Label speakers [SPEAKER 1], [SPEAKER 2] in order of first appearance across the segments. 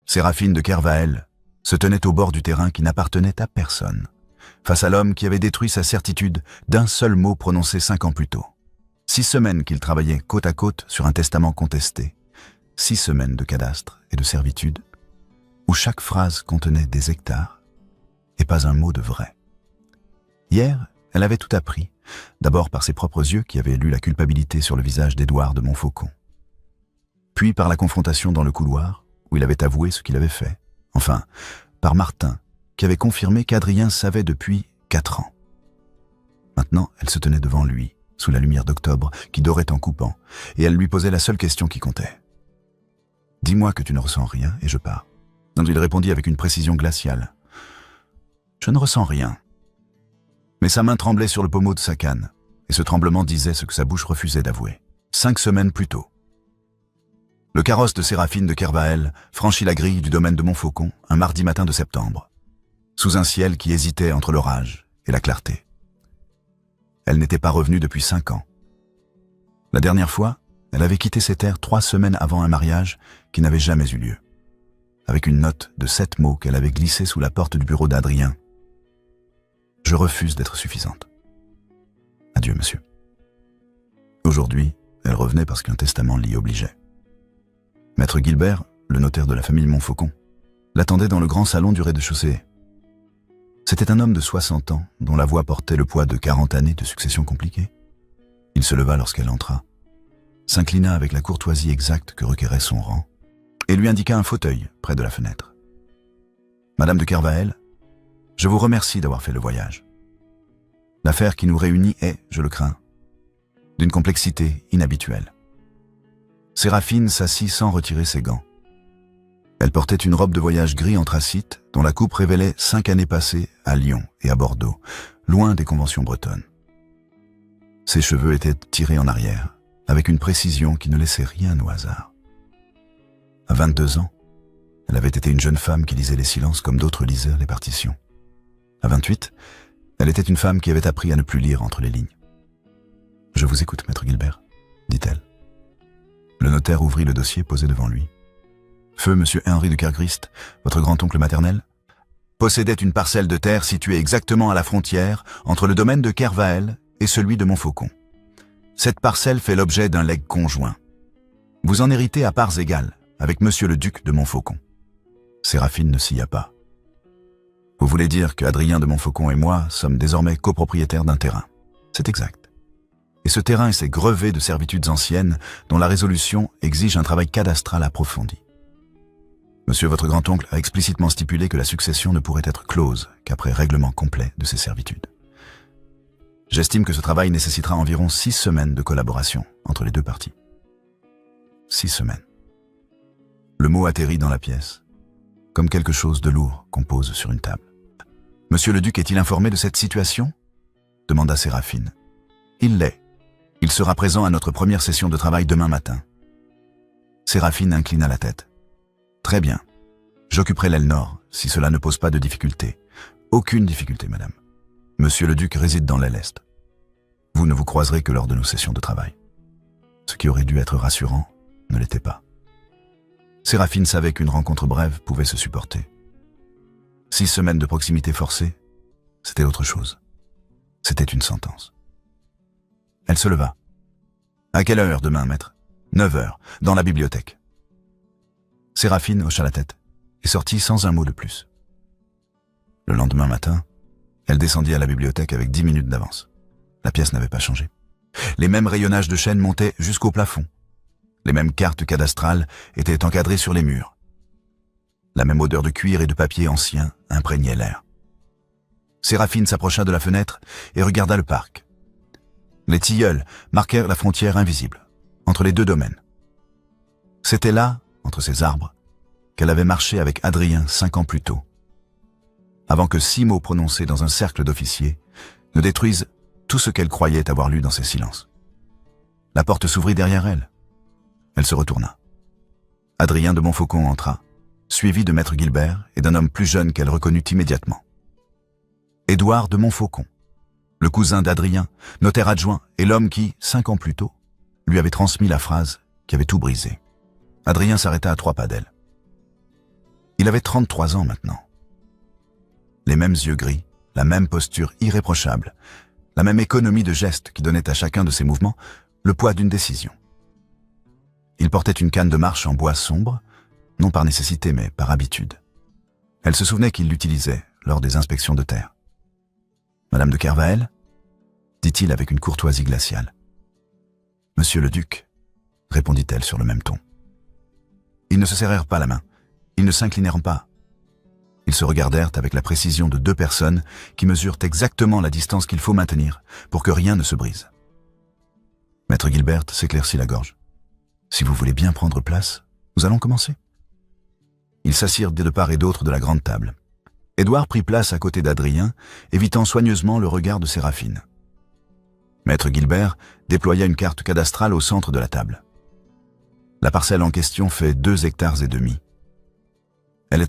[SPEAKER 1] Séraphine de Kervael se tenait au bord du terrain qui n'appartenait à personne, face à l'homme qui avait détruit sa certitude d'un seul mot prononcé 5 ans plus tôt. 6 semaines qu'il travaillait côte à côte sur un testament contesté, 6 semaines de cadastre et de servitude, où chaque phrase contenait des hectares et pas un mot de vrai. Hier, elle avait tout appris, d'abord par ses propres yeux qui avaient lu la culpabilité sur le visage d'Édouard de Montfaucon, puis par la confrontation dans le couloir, où il avait avoué ce qu'il avait fait, enfin, par Martin, qui avait confirmé qu'Adrien savait depuis 4 ans. Maintenant, elle se tenait devant lui, sous la lumière d'octobre qui dorait en coupant, et elle lui posait la seule question qui comptait. « Dis-moi que tu ne ressens rien et je pars. » Donc il répondit avec une précision glaciale. « Je ne ressens rien. » Mais sa main tremblait sur le pommeau de sa canne, et ce tremblement disait ce que sa bouche refusait d'avouer. 5 semaines plus tôt. Le carrosse de Séraphine de Kervael franchit la grille du domaine de Montfaucon un mardi matin de septembre, sous un ciel qui hésitait entre l'orage et la clarté. Elle n'était pas revenue depuis 5 ans. La dernière fois, elle avait quitté ces terres 3 semaines avant un mariage qui n'avait jamais eu lieu, avec une note de 7 mots qu'elle avait glissée sous la porte du bureau d'Adrien. « Je refuse d'être suffisante. Adieu, monsieur. » Aujourd'hui, elle revenait parce qu'un testament l'y obligeait. Maître Gilbert, le notaire de la famille Montfaucon, l'attendait dans le grand salon du rez-de-chaussée. C'était un homme de 60 ans, dont la voix portait le poids de 40 années de succession compliquée. Il se leva lorsqu'elle entra, s'inclina avec la courtoisie exacte que requérait son rang, et lui indiqua un fauteuil près de la fenêtre. « Madame de Kervael, je vous remercie d'avoir fait le voyage. L'affaire qui nous réunit est, je le crains, d'une complexité inhabituelle. » Séraphine s'assit sans retirer ses gants. Elle portait une robe de voyage gris anthracite dont la coupe révélait 5 années passées à Lyon et à Bordeaux, loin des conventions bretonnes. Ses cheveux étaient tirés en arrière, avec une précision qui ne laissait rien au hasard. À 22 ans, elle avait été une jeune femme qui lisait les silences comme d'autres lisaient les partitions. À 28, elle était une femme qui avait appris à ne plus lire entre les lignes. « Je vous écoute, maître Gilbert, » dit-elle. Le notaire ouvrit le dossier posé devant lui. « Feu monsieur Henri de Kergrist, votre grand-oncle maternel, possédait une parcelle de terre située exactement à la frontière entre le domaine de Kervael et celui de Montfaucon. Cette parcelle fait l'objet d'un legs conjoint. Vous en héritez à parts égales avec monsieur le duc de Montfaucon. » Séraphine ne s'y a pas. « Vous voulez dire que Adrien de Montfaucon et moi sommes désormais copropriétaires d'un terrain. C'est exact. Et ce terrain est grevé de servitudes anciennes dont la résolution exige un travail cadastral approfondi. Monsieur votre grand-oncle a explicitement stipulé que la succession ne pourrait être close qu'après règlement complet de ces servitudes. J'estime que ce travail nécessitera environ 6 semaines de collaboration entre les 2 parties. 6 semaines. Le mot atterrit dans la pièce, comme quelque chose de lourd qu'on pose sur une table. « Monsieur le duc est-il informé de cette situation ?» demanda Séraphine. « Il l'est. Il sera présent à notre première session de travail demain matin. » Séraphine inclina la tête. « Très bien. J'occuperai l'aile nord, si cela ne pose pas de difficulté. Aucune difficulté, madame. Monsieur le duc réside dans l'aile est. Vous ne vous croiserez que lors de nos sessions de travail. » Ce qui aurait dû être rassurant ne l'était pas. Séraphine savait qu'une rencontre brève pouvait se supporter. 6 semaines de proximité forcée, c'était autre chose. C'était une sentence. Elle se leva. « À quelle heure demain, maître ?»« 9 heures, dans la bibliothèque. » Séraphine hocha la tête et sortit sans un mot de plus. Le lendemain matin, elle descendit à la bibliothèque avec 10 minutes d'avance. La pièce n'avait pas changé. Les mêmes rayonnages de chêne montaient jusqu'au plafond. Les mêmes cartes cadastrales étaient encadrées sur les murs. La même odeur de cuir et de papier ancien imprégnait l'air. Séraphine s'approcha de la fenêtre et regarda le parc. Les tilleuls marquèrent la frontière invisible, entre les 2 domaines. C'était là, entre ces arbres, qu'elle avait marché avec Adrien 5 ans plus tôt, avant que 6 mots prononcés dans un cercle d'officiers ne détruisent tout ce qu'elle croyait avoir lu dans ces silences. La porte s'ouvrit derrière elle. Elle se retourna. Adrien de Montfaucon entra, suivi de maître Gilbert et d'un homme plus jeune qu'elle reconnut immédiatement. Édouard de Montfaucon, le cousin d'Adrien, notaire adjoint et l'homme qui, 5 ans plus tôt, lui avait transmis la phrase qui avait tout brisé. Adrien s'arrêta à 3 pas d'elle. Il avait 33 ans maintenant. Les mêmes yeux gris, la même posture irréprochable, la même économie de gestes qui donnait à chacun de ses mouvements le poids d'une décision. Il portait une canne de marche en bois sombre, non par nécessité mais par habitude. Elle se souvenait qu'il l'utilisait lors des inspections de terre. « Madame de Kervael ?» dit-il avec une courtoisie glaciale. « Monsieur le duc » répondit-elle sur le même ton. Ils ne se serrèrent pas la main, ils ne s'inclinèrent pas. Ils se regardèrent avec la précision de deux personnes qui mesurent exactement la distance qu'il faut maintenir pour que rien ne se brise. Maître Gilbert s'éclaircit la gorge. « Si vous voulez bien prendre place, nous allons commencer. » Ils s'assirent de part et d'autre de la grande table. Édouard prit place à côté d'Adrien, évitant soigneusement le regard de Séraphine. Maître Gilbert déploya une carte cadastrale au centre de la table. La parcelle en question fait 2,5 hectares. Elle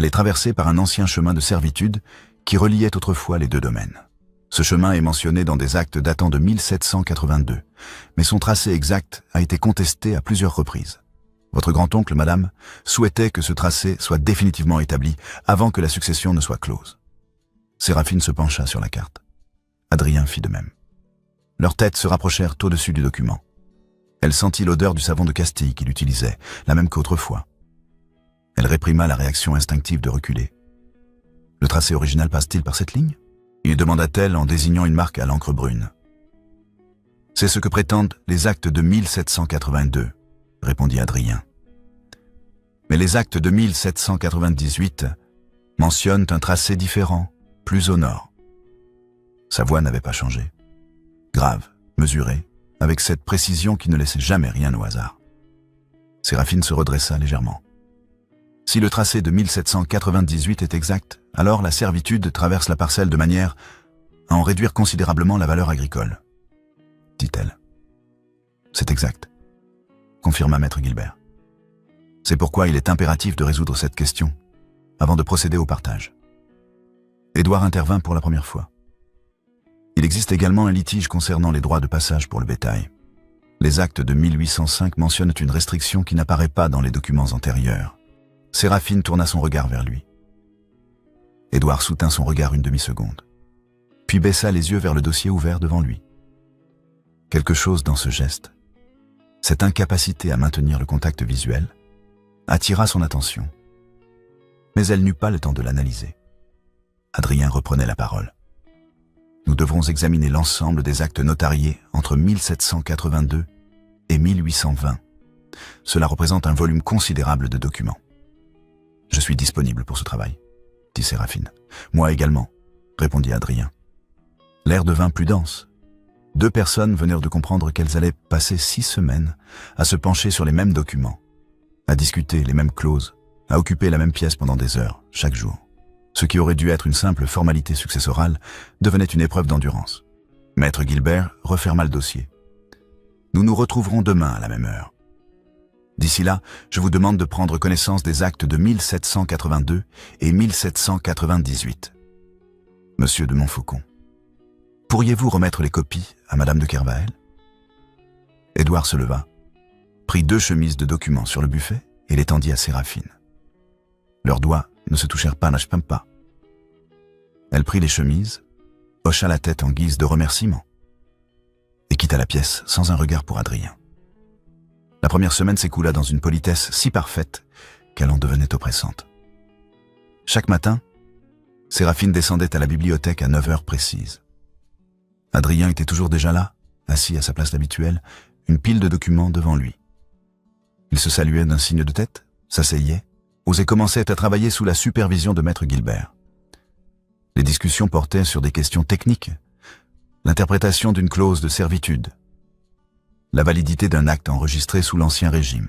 [SPEAKER 1] est traversée par un ancien chemin de servitude qui reliait autrefois les deux domaines. Ce chemin est mentionné dans des actes datant de 1782, mais son tracé exact a été contesté à plusieurs reprises. Votre grand-oncle, madame, souhaitait que ce tracé soit définitivement établi avant que la succession ne soit close. Séraphine se pencha sur la carte. Adrien fit de même. Leurs têtes se rapprochèrent au-dessus du document. Elle sentit l'odeur du savon de Castille qu'il utilisait, la même qu'autrefois. Elle réprima la réaction instinctive de reculer. « Le tracé original passe-t-il par cette ligne ?» lui demanda-t-elle en désignant une marque à l'encre brune. « C'est ce que prétendent les actes de 1782, » répondit Adrien. « Mais les actes de 1798 mentionnent un tracé différent, plus au nord. » Sa voix n'avait pas changé. Grave, mesurée, avec cette précision qui ne laissait jamais rien au hasard. Séraphine se redressa légèrement. Si le tracé de 1798 est exact, alors la servitude traverse la parcelle de manière à en réduire considérablement la valeur agricole, dit-elle. C'est exact, confirma maître Gilbert. C'est pourquoi il est impératif de résoudre cette question avant de procéder au partage. Édouard intervint pour la première fois. Il existe également un litige concernant les droits de passage pour le bétail. Les actes de 1805 mentionnent une restriction qui n'apparaît pas dans les documents antérieurs. Séraphine tourna son regard vers lui. Édouard soutint son regard une demi-seconde, puis baissa les yeux vers le dossier ouvert devant lui. Quelque chose dans ce geste, cette incapacité à maintenir le contact visuel, attira son attention. Mais elle n'eut pas le temps de l'analyser. Adrien reprenait la parole. Nous devrons examiner l'ensemble des actes notariés entre 1782 et 1820. Cela représente un volume considérable de documents. Je suis disponible pour ce travail, dit Séraphine. Moi également, répondit Adrien. L'air devint plus dense. Deux personnes venèrent de comprendre qu'elles allaient passer 6 semaines à se pencher sur les mêmes documents, à discuter les mêmes clauses, à occuper la même pièce pendant des heures, chaque jour. Ce qui aurait dû être une simple formalité successorale devenait une épreuve d'endurance. Maître Gilbert referma le dossier. Nous nous retrouverons demain à la même heure. D'ici là, je vous demande de prendre connaissance des actes de 1782 et 1798. Monsieur de Montfaucon, pourriez-vous remettre les copies à Madame de Kervael ? Édouard se leva, prit 2 chemises de documents sur le buffet et les tendit à Séraphine. Leurs doigts ne se touchèrent pas, n'a-je pas. Elle prit les chemises, hocha la tête en guise de remerciement et quitta la pièce sans un regard pour Adrien. La première semaine s'écoula dans une politesse si parfaite qu'elle en devenait oppressante. Chaque matin, Séraphine descendait à la bibliothèque à 9 heures précises. Adrien était toujours déjà là, assis à sa place habituelle, une pile de documents devant lui. Il se saluait d'un signe de tête, s'asseyait, osait commencer à travailler sous la supervision de maître Gilbert. Les discussions portaient sur des questions techniques, l'interprétation d'une clause de servitude, la validité d'un acte enregistré sous l'Ancien Régime,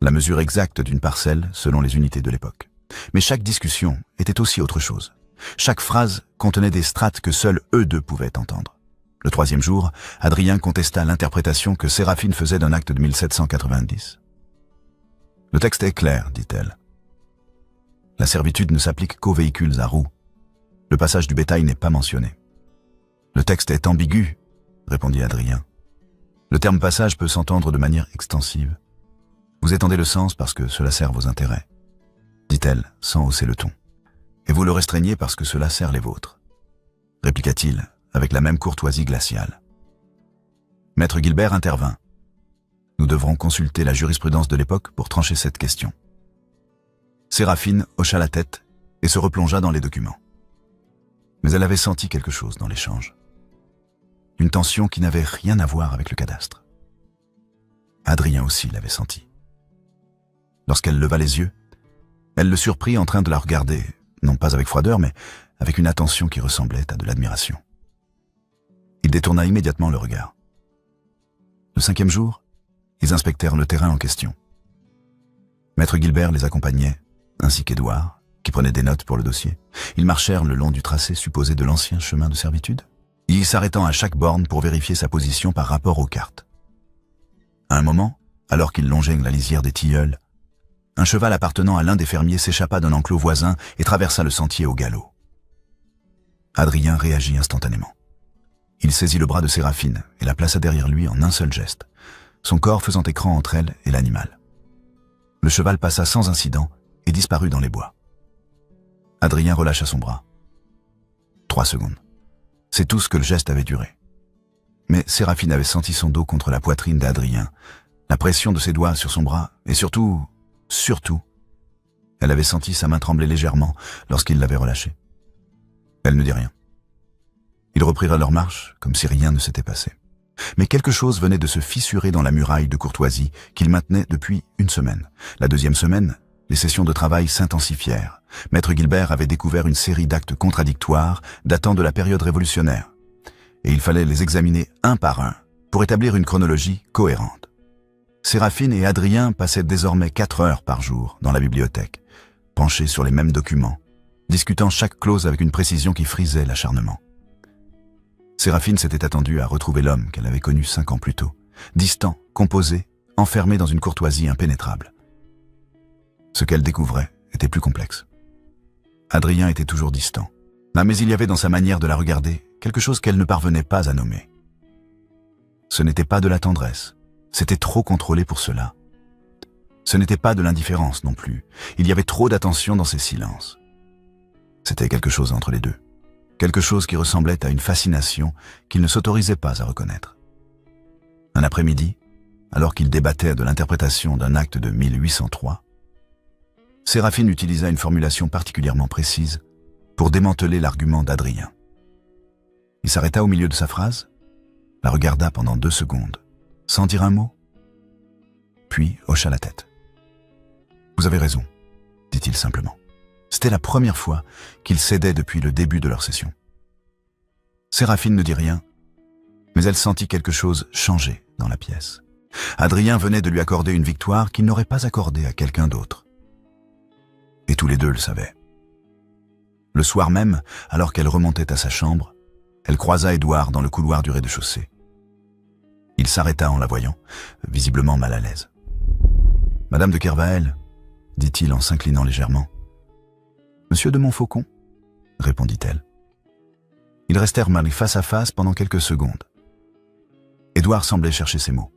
[SPEAKER 1] la mesure exacte d'une parcelle selon les unités de l'époque. Mais chaque discussion était aussi autre chose. Chaque phrase contenait des strates que seuls eux deux pouvaient entendre. Le 3e jour, Adrien contesta l'interprétation que Séraphine faisait d'un acte de 1790. « Le texte est clair, dit-elle. La servitude ne s'applique qu'aux véhicules à roues. Le passage du bétail n'est pas mentionné. »« Le texte est ambigu, répondit Adrien. Le terme passage peut s'entendre de manière extensive. Vous étendez le sens parce que cela sert vos intérêts. dit-elle, sans hausser le ton. « Et vous le restreignez parce que cela sert les vôtres », répliqua-t-il avec la même courtoisie glaciale. Maître Gilbert intervint. « Nous devrons consulter la jurisprudence de l'époque pour trancher cette question. » Séraphine hocha la tête et se replongea dans les documents. Mais elle avait senti quelque chose dans l'échange. Une tension qui n'avait rien à voir avec le cadastre. Adrien aussi l'avait senti. Lorsqu'elle leva les yeux, elle le surprit en train de la regarder, non pas avec froideur, mais avec une attention qui ressemblait à de l'admiration. Il détourna immédiatement le regard. Le 5e jour, ils inspectèrent le terrain en question. Maître Gilbert les accompagnait, ainsi qu'Édouard, qui prenait des notes pour le dossier. Ils marchèrent le long du tracé supposé de l'ancien chemin de servitude, y s'arrêtant à chaque borne pour vérifier sa position par rapport aux cartes. À un moment, alors qu'ils longeaient la lisière des tilleuls, un cheval appartenant à l'un des fermiers s'échappa d'un enclos voisin et traversa le sentier au galop. Adrien réagit instantanément. Il saisit le bras de Séraphine et la plaça derrière lui en un seul geste, son corps faisant écran entre elle et l'animal. Le cheval passa sans incident et disparut dans les bois. Adrien relâcha son bras. 3 secondes. C'est tout ce que le geste avait duré. Mais Séraphine avait senti son dos contre la poitrine d'Adrien, la pression de ses doigts sur son bras, et surtout, elle avait senti sa main trembler légèrement lorsqu'il l'avait relâchée. Elle ne dit rien. Ils reprirent leur marche, comme si rien ne s'était passé. Mais quelque chose venait de se fissurer dans la muraille de courtoisie qu'ils maintenaient depuis 1 semaine. La 2e semaine, les sessions de travail s'intensifièrent. Maître Gilbert avait découvert une série d'actes contradictoires datant de la période révolutionnaire. Et il fallait les examiner un par un pour établir une chronologie cohérente. Séraphine et Adrien passaient désormais 4 heures par jour dans la bibliothèque, penchés sur les mêmes documents, discutant chaque clause avec une précision qui frisait l'acharnement. Séraphine s'était attendue à retrouver l'homme qu'elle avait connu 5 ans plus tôt, distant, composé, enfermé dans une courtoisie impénétrable. Ce qu'elle découvrait était plus complexe. Adrien était toujours distant, mais il y avait dans sa manière de la regarder quelque chose qu'elle ne parvenait pas à nommer. Ce n'était pas de la tendresse, c'était trop contrôlé pour cela. Ce n'était pas de l'indifférence non plus, il y avait trop d'attention dans ses silences. C'était quelque chose entre les deux, quelque chose qui ressemblait à une fascination qu'il ne s'autorisait pas à reconnaître. Un après-midi, alors qu'il débattait de l'interprétation d'un acte de 1803, Séraphine utilisa une formulation particulièrement précise pour démanteler l'argument d'Adrien. Il s'arrêta au milieu de sa phrase, la regarda pendant 2 secondes, sans dire un mot, puis hocha la tête. « Vous avez raison », dit-il simplement. C'était la première fois qu'il cédait depuis le début de leur session. Séraphine ne dit rien, mais elle sentit quelque chose changer dans la pièce. Adrien venait de lui accorder une victoire qu'il n'aurait pas accordée à quelqu'un d'autre. Et tous les deux le savaient. Le soir même, alors qu'elle remontait à sa chambre, elle croisa Édouard dans le couloir du rez-de-chaussée. Il s'arrêta en la voyant, visiblement mal à l'aise. « Madame de Kervael », dit-il en s'inclinant légèrement. « Monsieur de Montfaucon ?» répondit-elle. Ils restèrent mal face à face pendant quelques secondes. Édouard semblait chercher ses mots.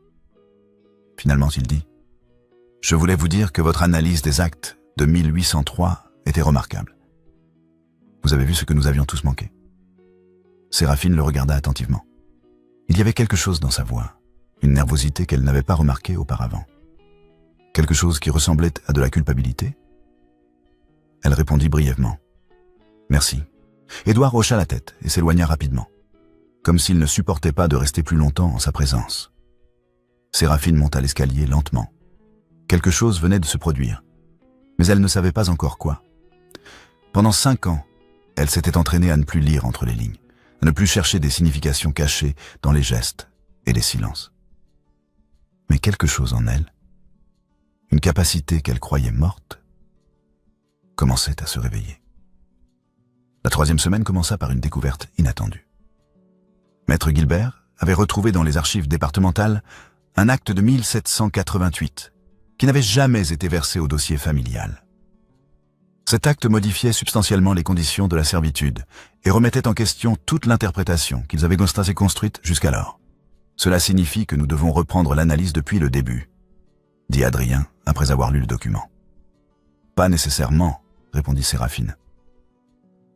[SPEAKER 1] Finalement, il dit « Je voulais vous dire que votre analyse des actes de 1803 était remarquable. Vous avez vu ce que nous avions tous manqué. » Séraphine le regarda attentivement. Il y avait quelque chose dans sa voix, une nervosité qu'elle n'avait pas remarquée auparavant. Quelque chose qui ressemblait à de la culpabilité. Elle répondit brièvement. « Merci. » Édouard hocha la tête et s'éloigna rapidement, comme s'il ne supportait pas de rester plus longtemps en sa présence. Séraphine monta l'escalier lentement. Quelque chose venait de se produire, mais elle ne savait pas encore quoi. Pendant 5 ans, elle s'était entraînée à ne plus lire entre les lignes, à ne plus chercher des significations cachées dans les gestes et les silences. Mais quelque chose en elle, une capacité qu'elle croyait morte, commençait à se réveiller. La 3e semaine commença par une découverte inattendue. Maître Gilbert avait retrouvé dans les archives départementales un acte de 1788 qui n'avait jamais été versé au dossier familial. Cet acte modifiait substantiellement les conditions de la servitude et remettait en question toute l'interprétation qu'ils avaient constatée construite jusqu'alors. Cela signifie que nous devons reprendre l'analyse depuis le début, dit Adrien après avoir lu le document. Pas nécessairement, répondit Séraphine.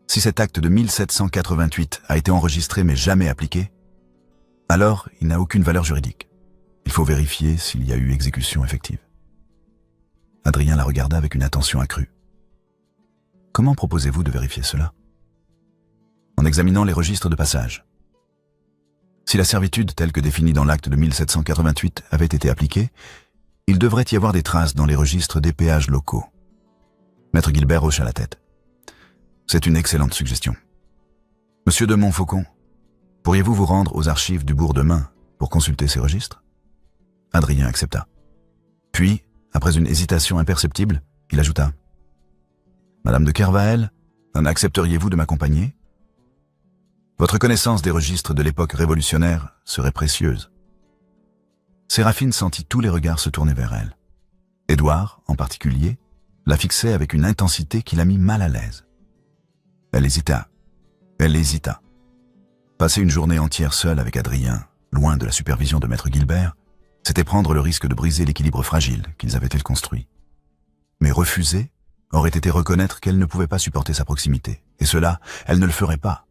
[SPEAKER 1] Si cet acte de 1788 a été enregistré mais jamais appliqué, alors il n'a aucune valeur juridique. Il faut vérifier s'il y a eu exécution effective. Adrien la regarda avec une attention accrue. Comment proposez-vous de vérifier cela? En examinant les registres de passage. Si la servitude telle que définie dans l'acte de 1788 avait été appliquée, il devrait y avoir des traces dans les registres des péages locaux. Maître Guilbert hocha la tête. C'est une excellente suggestion. Monsieur de Montfaucon, pourriez-vous vous rendre aux archives du bourg de Main pour consulter ces registres? Adrien accepta. Puis, après une hésitation imperceptible, il ajouta. Madame de Kervael, accepteriez-vous de m'accompagner? Votre connaissance des registres de l'époque révolutionnaire serait précieuse. Séraphine sentit tous les regards se tourner vers elle. Édouard, en particulier, la fixait avec une intensité qui la mit mal à l'aise. Elle hésita. Passer une journée entière seule avec Adrien, loin de la supervision de Maître Guilbert, c'était prendre le risque de briser l'équilibre fragile qu'ils avaient construit. Mais refuser aurait été reconnaître qu'elle ne pouvait pas supporter sa proximité, et cela, elle ne le ferait pas.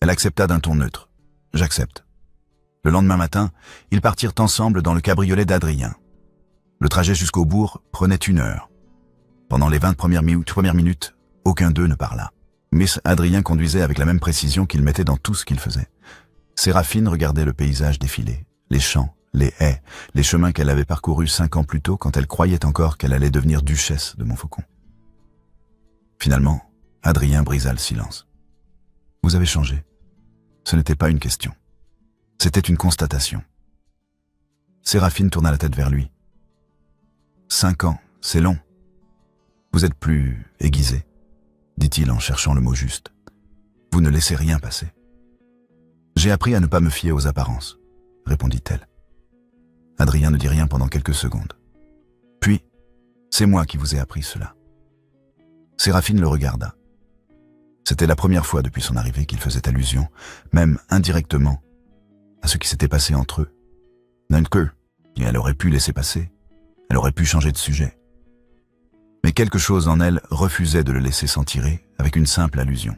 [SPEAKER 1] Elle accepta d'un ton neutre. « J'accepte. » Le lendemain matin, ils partirent ensemble dans le cabriolet d'Adrien. Le trajet jusqu'au bourg prenait 1 heure. Pendant les 20 premières minutes, aucun d'eux ne parla. Miss Adrien conduisait avec la même précision qu'il mettait dans tout ce qu'il faisait. Séraphine regardait le paysage défiler, les champs, les haies, les chemins qu'elle avait parcourus 5 ans plus tôt quand elle croyait encore qu'elle allait devenir duchesse de Montfaucon. Finalement, Adrien brisa le silence. « Vous avez changé. Ce n'était pas une question. C'était une constatation. » Séraphine tourna la tête vers lui. « 5 ans, c'est long. Vous êtes plus aiguisé, dit-il en cherchant le mot juste. Vous ne laissez rien passer. J'ai appris à ne pas me fier aux apparences, répondit-elle. Adrien ne dit rien pendant quelques secondes. Puis, c'est moi qui vous ai appris cela. Séraphine le regarda. C'était la première fois depuis son arrivée qu'il faisait allusion, même indirectement, à ce qui s'était passé entre eux. Que, et elle aurait pu laisser passer, elle aurait pu changer de sujet. Mais quelque chose en elle refusait de le laisser s'en tirer avec une simple allusion.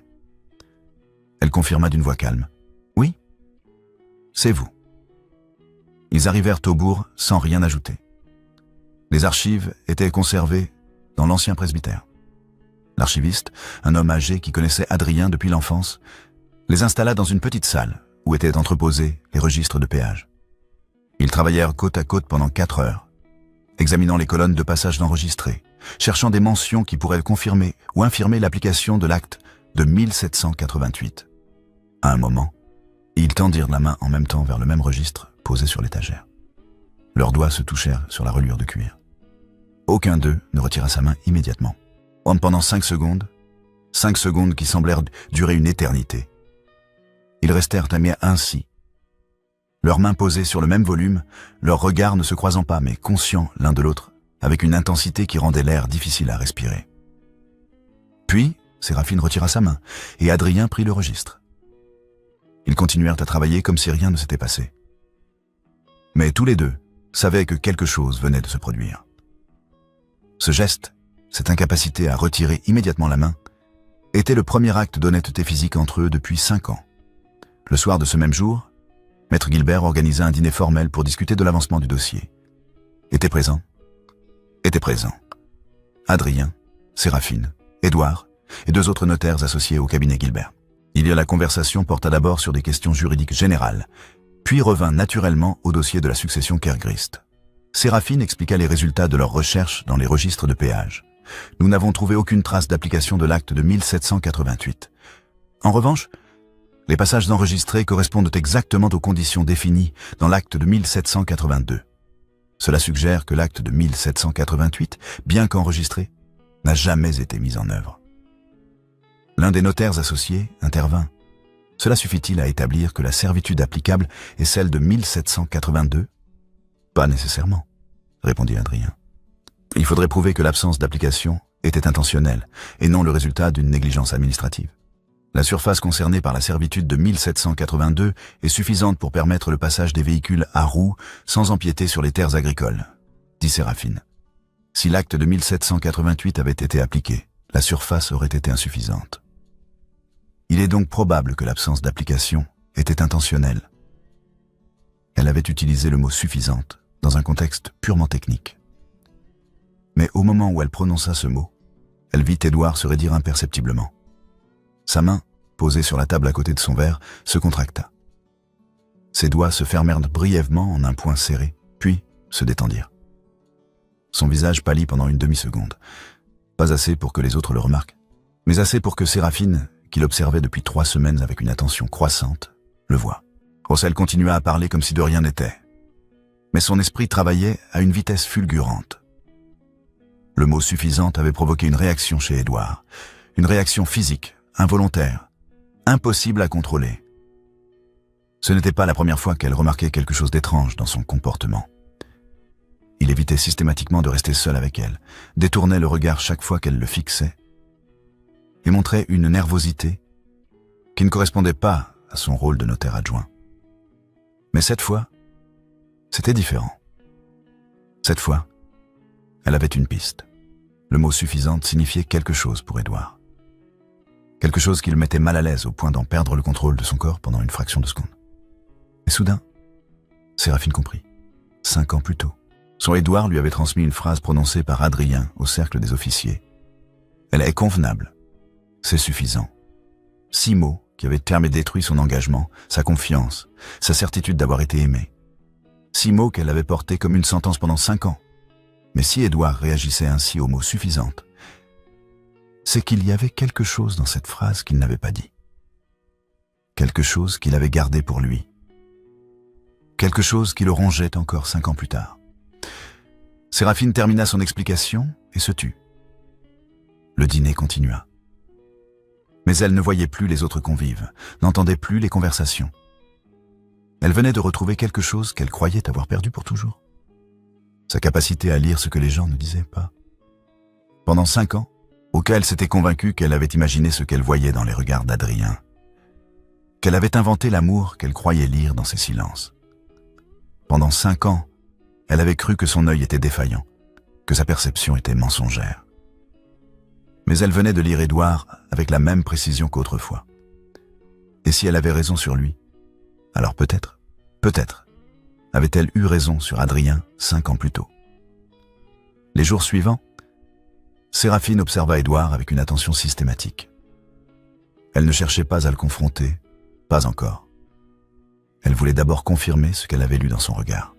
[SPEAKER 1] Elle confirma d'une voix calme. « Oui, c'est vous. » Ils arrivèrent au bourg sans rien ajouter. Les archives étaient conservées dans l'ancien presbytère. L'archiviste, un homme âgé qui connaissait Adrien depuis l'enfance, les installa dans une petite salle où étaient entreposés les registres de péage. Ils travaillèrent côte à côte pendant 4 heures, examinant les colonnes de passage enregistrées, cherchant des mentions qui pourraient confirmer ou infirmer l'application de l'acte de 1788. À un moment, ils tendirent la main en même temps vers le même registre posé sur l'étagère. Leurs doigts se touchèrent sur la reliure de cuir. Aucun d'eux ne retira sa main immédiatement. Pendant 5 secondes qui semblèrent durer une éternité. Ils restèrent ainsi, leurs mains posées sur le même volume, leurs regards ne se croisant pas mais conscients l'un de l'autre, avec une intensité qui rendait l'air difficile à respirer. Puis, Séraphine retira sa main, et Adrien prit le registre. Ils continuèrent à travailler comme si rien ne s'était passé. Mais tous les deux savaient que quelque chose venait de se produire. Ce geste, cette incapacité à retirer immédiatement la main, était le premier acte d'honnêteté physique entre eux depuis 5 ans. Le soir de ce même jour, Maître Guilbert organisa un dîner formel pour discuter de l'avancement du dossier. Était présent Adrien, Séraphine, Édouard et 2 autres notaires associés au cabinet Guilbert. La conversation porta d'abord sur des questions juridiques générales, puis revint naturellement au dossier de la succession Kergrist. Séraphine expliqua les résultats de leurs recherches dans les registres de péage. Nous n'avons trouvé aucune trace d'application de l'acte de 1788. En revanche, les passages enregistrés correspondent exactement aux conditions définies dans l'acte de 1782. Cela suggère que l'acte de 1788, bien qu'enregistré, n'a jamais été mis en œuvre. L'un des notaires associés intervint. Cela suffit-il à établir que la servitude applicable est celle de 1782 ? Pas nécessairement, répondit Adrien. Il faudrait prouver que l'absence d'application était intentionnelle et non le résultat d'une négligence administrative. La surface concernée par la servitude de 1782 est suffisante pour permettre le passage des véhicules à roues sans empiéter sur les terres agricoles, dit Séraphine. Si l'acte de 1788 avait été appliqué, la surface aurait été insuffisante. Il est donc probable que l'absence d'application était intentionnelle. Elle avait utilisé le mot « suffisante » dans un contexte purement technique. Mais au moment où elle prononça ce mot, elle vit Édouard se raidir imperceptiblement. Sa main, posée sur la table à côté de son verre, se contracta. Ses doigts se fermèrent brièvement en un poing serré, puis se détendirent. Son visage pâlit pendant une demi-seconde. Pas assez pour que les autres le remarquent, mais assez pour que Séraphine, qui l'observait depuis 3 semaines avec une attention croissante, le voie. Roussel continua à parler comme si de rien n'était. Mais son esprit travaillait à une vitesse fulgurante. Le mot « suffisante » avait provoqué une réaction chez Édouard. Une réaction physique, involontaire, impossible à contrôler. Ce n'était pas la première fois qu'elle remarquait quelque chose d'étrange dans son comportement. Il évitait systématiquement de rester seul avec elle, détournait le regard chaque fois qu'elle le fixait, et montrait une nervosité qui ne correspondait pas à son rôle de notaire adjoint. Mais cette fois, c'était différent. Cette fois, elle avait une piste. Le mot « suffisante » signifiait quelque chose pour Édouard. Quelque chose qui le mettait mal à l'aise au point d'en perdre le contrôle de son corps pendant une fraction de seconde. Et soudain, Séraphine comprit. 5 ans plus tôt, son Édouard lui avait transmis une phrase prononcée par Adrien au cercle des officiers. Elle est convenable. C'est suffisant. 6 mots qui avaient terme et détruit son engagement, sa confiance, sa certitude d'avoir été aimé. 6 mots qu'elle avait portés comme une sentence pendant 5 ans. Mais si Édouard réagissait ainsi au mot « suffisante », c'est qu'il y avait quelque chose dans cette phrase qu'il n'avait pas dit. Quelque chose qu'il avait gardé pour lui. Quelque chose qui le rongeait encore 5 ans plus tard. Séraphine termina son explication et se tut. Le dîner continua. Mais elle ne voyait plus les autres convives, n'entendait plus les conversations. Elle venait de retrouver quelque chose qu'elle croyait avoir perdu pour toujours. Sa capacité à lire ce que les gens ne disaient pas. Pendant 5 ans, au cas elle s'était convaincue qu'elle avait imaginé ce qu'elle voyait dans les regards d'Adrien, qu'elle avait inventé l'amour qu'elle croyait lire dans ses silences. Pendant 5 ans, elle avait cru que son œil était défaillant, que sa perception était mensongère. Mais elle venait de lire Édouard avec la même précision qu'autrefois. Et si elle avait raison sur lui, alors peut-être, avait-elle eu raison sur Adrien 5 ans plus tôt. Les jours suivants, Séraphine observa Édouard avec une attention systématique. Elle ne cherchait pas à le confronter, pas encore. Elle voulait d'abord confirmer ce qu'elle avait lu dans son regard.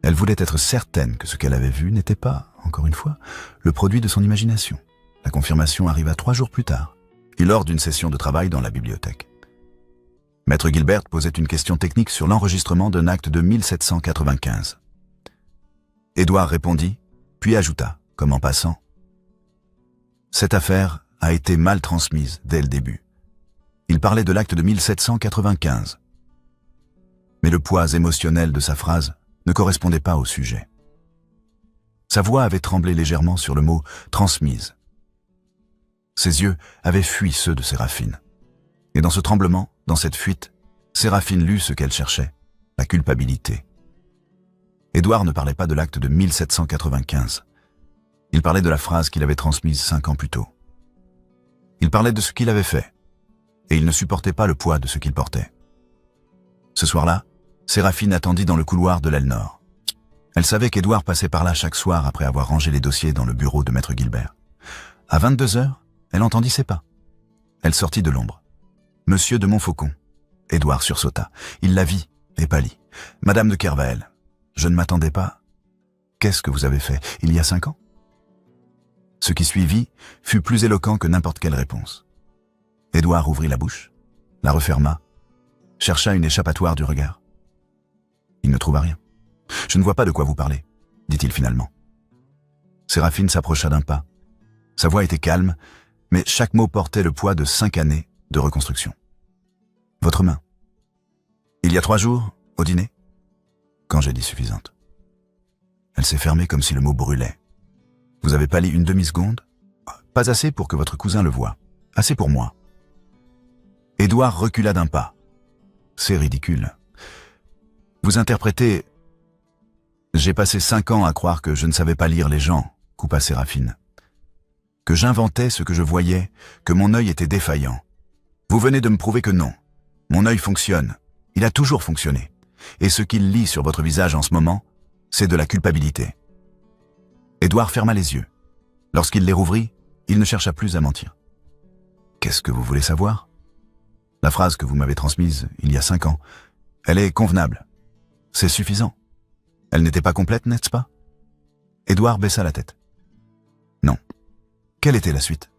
[SPEAKER 1] Elle voulait être certaine que ce qu'elle avait vu n'était pas, encore une fois, le produit de son imagination. La confirmation arriva 3 jours plus tard, et lors d'une session de travail dans la bibliothèque. Maître Gilbert posait une question technique sur l'enregistrement d'un acte de 1795. Édouard répondit, puis ajouta, comme en passant, « Cette affaire a été mal transmise dès le début. Il parlait de l'acte de 1795. » Mais le poids émotionnel de sa phrase ne correspondait pas au sujet. Sa voix avait tremblé légèrement sur le mot « transmise ». Ses yeux avaient fui ceux de Séraphine. Et dans ce tremblement, dans cette fuite, Séraphine lut ce qu'elle cherchait, la culpabilité. Édouard ne parlait pas de l'acte de 1795. Il parlait de la phrase qu'il avait transmise 5 ans plus tôt. Il parlait de ce qu'il avait fait, et il ne supportait pas le poids de ce qu'il portait. Ce soir-là, Séraphine attendit dans le couloir de l'aile nord. Elle savait qu'Édouard passait par là chaque soir après avoir rangé les dossiers dans le bureau de Maître Gilbert. À 22 heures, elle entendit ses pas. Elle sortit de l'ombre. Monsieur de Montfaucon. Édouard sursauta. Il la vit et pâlit. Madame de Kervael, je ne m'attendais pas. Qu'est-ce que vous avez fait il y a 5 ans? Ce qui suivit fut plus éloquent que n'importe quelle réponse. Édouard ouvrit la bouche, la referma, chercha une échappatoire du regard. Il ne trouva rien. Je ne vois pas de quoi vous parlez, dit-il finalement. Séraphine s'approcha d'un pas. Sa voix était calme, mais chaque mot portait le poids de 5 années de reconstruction. Votre main. Il y a 3 jours, au dîner, quand j'ai dit suffisante. Elle s'est fermée comme si le mot brûlait. Vous avez pâli une demi-seconde? Pas assez pour que votre cousin le voie. Assez pour moi. Édouard recula d'un pas. C'est ridicule. Vous interprétez... J'ai passé 5 ans à croire que je ne savais pas lire les gens, coupa Séraphine. Que j'inventais ce que je voyais, que mon œil était défaillant. Vous venez de me prouver que non. Mon œil fonctionne. Il a toujours fonctionné. Et ce qu'il lit sur votre visage en ce moment, c'est de la culpabilité. Édouard ferma les yeux. Lorsqu'il les rouvrit, il ne chercha plus à mentir. Qu'est-ce que vous voulez savoir? La phrase que vous m'avez transmise il y a 5 ans, elle est convenable. C'est suffisant. Elle n'était pas complète, n'est-ce pas? Édouard baissa la tête. Non. Quelle était la suite?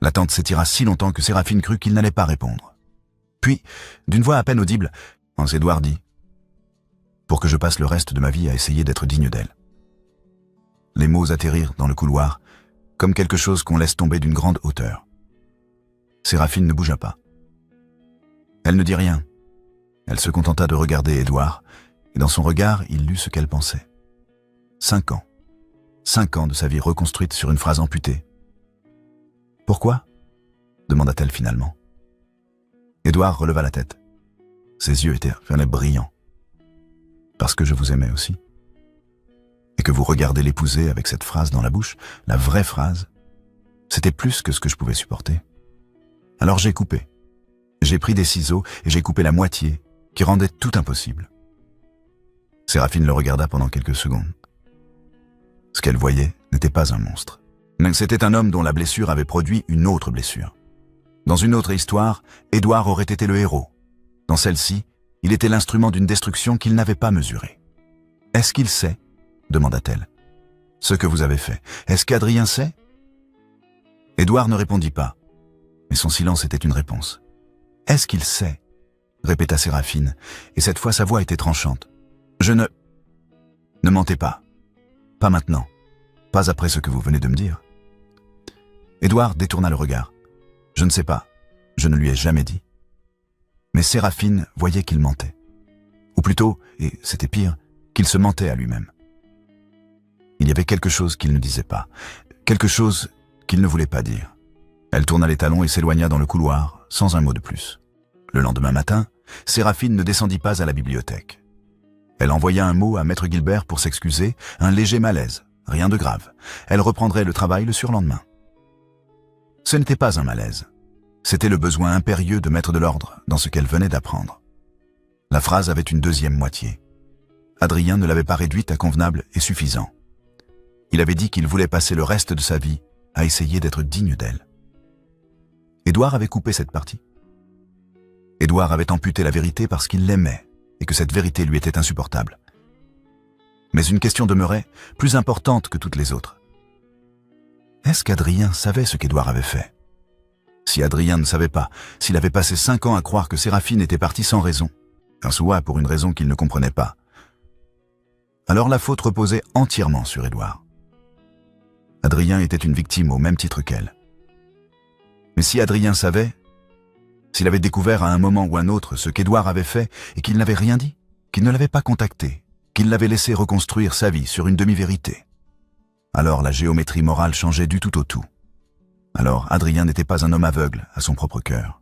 [SPEAKER 1] L'attente s'étira si longtemps que Séraphine crut qu'il n'allait pas répondre. Puis, d'une voix à peine audible, Édouard dit « Pour que je passe le reste de ma vie à essayer d'être digne d'elle. » Les mots atterrirent dans le couloir, comme quelque chose qu'on laisse tomber d'une grande hauteur. Séraphine ne bougea pas. Elle ne dit rien. Elle se contenta de regarder Édouard, et dans son regard, il lut ce qu'elle pensait. 5 ans. 5 ans de sa vie reconstruite sur une phrase amputée. « Pourquoi ?» demanda-t-elle finalement. Édouard releva la tête. Ses yeux étaient brillants. « Parce que je vous aimais aussi. Et que vous regardez l'épouser avec cette phrase dans la bouche, la vraie phrase, c'était plus que ce que je pouvais supporter. Alors j'ai coupé. J'ai pris des ciseaux et j'ai coupé la moitié, qui rendait tout impossible. » Séraphine le regarda pendant quelques secondes. Ce qu'elle voyait n'était pas un monstre. C'était un homme dont la blessure avait produit une autre blessure. Dans une autre histoire, Édouard aurait été le héros. Dans celle-ci, il était l'instrument d'une destruction qu'il n'avait pas mesurée. « Est-ce qu'il sait ?» demanda-t-elle. « Ce que vous avez fait, est-ce qu'Adrien sait ?» Édouard ne répondit pas, mais son silence était une réponse. « Est-ce qu'il sait ?» répéta Séraphine, et cette fois sa voix était tranchante. « Je ne... Ne mentez pas. Pas maintenant. Pas après ce que vous venez de me dire. » Édouard détourna le regard. « Je ne sais pas. Je ne lui ai jamais dit. » Mais Séraphine voyait qu'il mentait. Ou plutôt, et c'était pire, qu'il se mentait à lui-même. Il y avait quelque chose qu'il ne disait pas, quelque chose qu'il ne voulait pas dire. Elle tourna les talons et s'éloigna dans le couloir, sans un mot de plus. Le lendemain matin, Séraphine ne descendit pas à la bibliothèque. Elle envoya un mot à Maître Gilbert pour s'excuser, un léger malaise, rien de grave. Elle reprendrait le travail le surlendemain. Ce n'était pas un malaise. C'était le besoin impérieux de mettre de l'ordre dans ce qu'elle venait d'apprendre. La phrase avait une deuxième moitié. Adrien ne l'avait pas réduite à convenable et suffisant. Il avait dit qu'il voulait passer le reste de sa vie à essayer d'être digne d'elle. Édouard avait coupé cette partie. Édouard avait amputé la vérité parce qu'il l'aimait et que cette vérité lui était insupportable. Mais une question demeurait, plus importante que toutes les autres. Est-ce qu'Adrien savait ce qu'Édouard avait fait? Si Adrien ne savait pas, s'il avait passé 5 ans à croire que Séraphine était partie sans raison, soit pour une raison qu'il ne comprenait pas, alors la faute reposait entièrement sur Édouard. Adrien était une victime au même titre qu'elle. Mais si Adrien savait, s'il avait découvert à un moment ou un autre ce qu'Édouard avait fait et qu'il n'avait rien dit, qu'il ne l'avait pas contacté, qu'il l'avait laissé reconstruire sa vie sur une demi-vérité, alors la géométrie morale changeait du tout au tout. Alors Adrien n'était pas un homme aveugle à son propre cœur.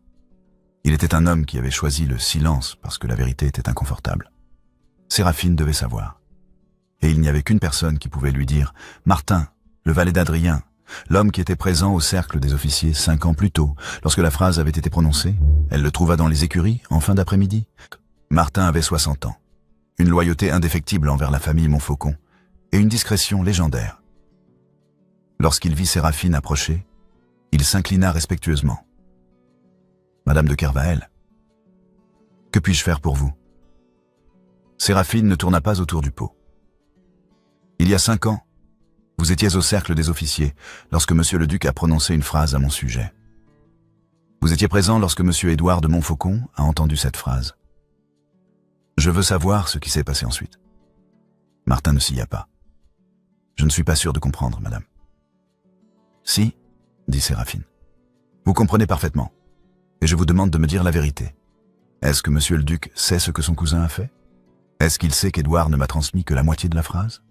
[SPEAKER 1] Il était un homme qui avait choisi le silence parce que la vérité était inconfortable. Séraphine devait savoir. Et il n'y avait qu'une personne qui pouvait lui dire « Martin, le valet d'Adrien, l'homme qui était présent au cercle des officiers 5 ans plus tôt, lorsque la phrase avait été prononcée, elle le trouva dans les écuries en fin d'après-midi. » Martin avait 60 ans, une loyauté indéfectible envers la famille Montfaucon et une discrétion légendaire. Lorsqu'il vit Séraphine approcher, il s'inclina respectueusement. « Madame de Kervael, que puis-je faire pour vous ?» Séraphine ne tourna pas autour du pot. « Il y a 5 ans, vous étiez au cercle des officiers lorsque monsieur le duc a prononcé une phrase à mon sujet. Vous étiez présent lorsque monsieur Édouard de Montfaucon a entendu cette phrase. Je veux savoir ce qui s'est passé ensuite. » Martin ne s'y a pas. « Je ne suis pas sûr de comprendre, madame. » « Si, » dit Séraphine. « Vous comprenez parfaitement, et je vous demande de me dire la vérité. Est-ce que monsieur le duc sait ce que son cousin a fait? Est-ce qu'il sait qu'Édouard ne m'a transmis que la moitié de la phrase ?»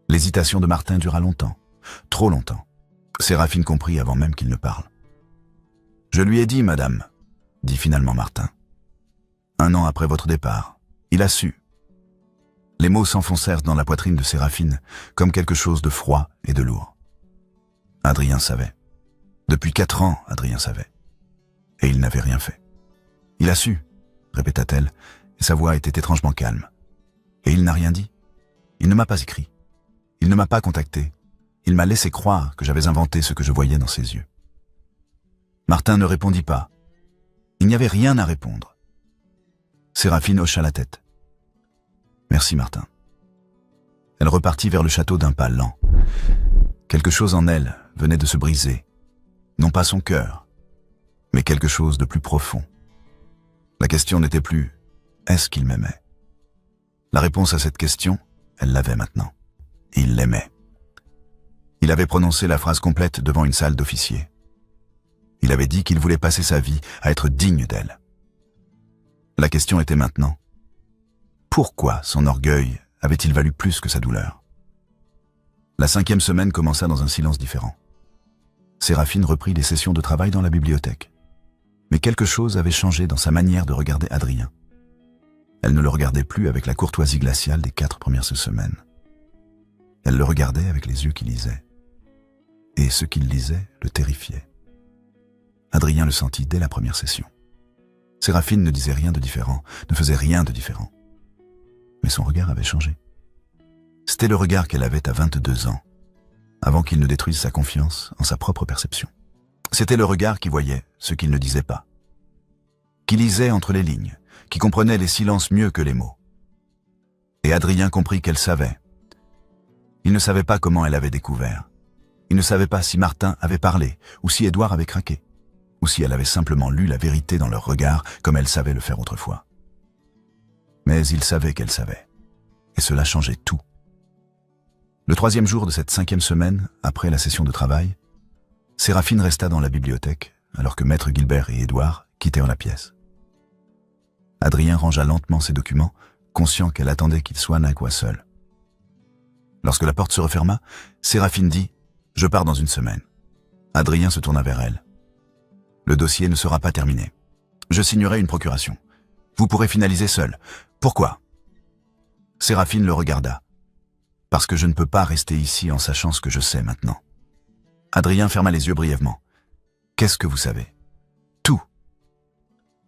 [SPEAKER 1] L'hésitation de Martin dura longtemps, trop longtemps. Séraphine comprit avant même qu'il ne parle. « Je lui ai dit, madame, » dit finalement Martin. « 1 an après votre départ, il a su. Les mots s'enfoncèrent dans la poitrine de Séraphine comme quelque chose de froid et de lourd. Adrien savait. Depuis 4 ans, Adrien savait. Et il n'avait rien fait. Il a su, répéta-t-elle, et sa voix était étrangement calme. Et il n'a rien dit. Il ne m'a pas écrit. Il ne m'a pas contacté. Il m'a laissé croire que j'avais inventé ce que je voyais dans ses yeux. Martin ne répondit pas. Il n'y avait rien à répondre. Séraphine hocha la tête. Merci, Martin. Elle repartit vers le château d'un pas lent. Quelque chose en elle venait de se briser. Non pas son cœur, mais quelque chose de plus profond. La question n'était plus « est-ce qu'il m'aimait ?» La réponse à cette question, elle l'avait maintenant. Il l'aimait. Il avait prononcé la phrase complète devant une salle d'officiers. Il avait dit qu'il voulait passer sa vie à être digne d'elle. La question était maintenant, pourquoi son orgueil avait-il valu plus que sa douleur? La 5e semaine commença dans un silence différent. Séraphine reprit les sessions de travail dans la bibliothèque. Mais quelque chose avait changé dans sa manière de regarder Adrien. Elle ne le regardait plus avec la courtoisie glaciale des 4 premières semaines. Elle le regardait avec les yeux qui lisaient. Et ce qu'il lisait le terrifiait. Adrien le sentit dès la première session. Séraphine ne disait rien de différent, ne faisait rien de différent. Mais son regard avait changé. C'était le regard qu'elle avait à 22 ans, avant qu'il ne détruise sa confiance en sa propre perception. C'était le regard qui voyait ce qu'il ne disait pas, qui lisait entre les lignes, qui comprenait les silences mieux que les mots. Et Adrien comprit qu'elle savait. Il ne savait pas comment elle avait découvert. Il ne savait pas si Martin avait parlé, ou si Édouard avait craqué, ou si elle avait simplement lu la vérité dans leur regard comme elle savait le faire autrefois. Mais il savait qu'elle savait, et cela changeait tout. Le 3e jour de cette 5e semaine, après la session de travail, Séraphine resta dans la bibliothèque, alors que Maître Gilbert et Édouard quittèrent la pièce. Adrien rangea lentement ses documents, conscient qu'elle attendait qu'il soit n'importe seul. Lorsque la porte se referma, Séraphine dit « Je pars dans 1 semaine ». Adrien se tourna vers elle. « Le dossier ne sera pas terminé. Je signerai une procuration. Vous pourrez finaliser seul. Pourquoi ?» Séraphine le regarda. « Parce que je ne peux pas rester ici en sachant ce que je sais maintenant. » Adrien ferma les yeux brièvement. « Qu'est-ce que vous savez ?»« Tout. »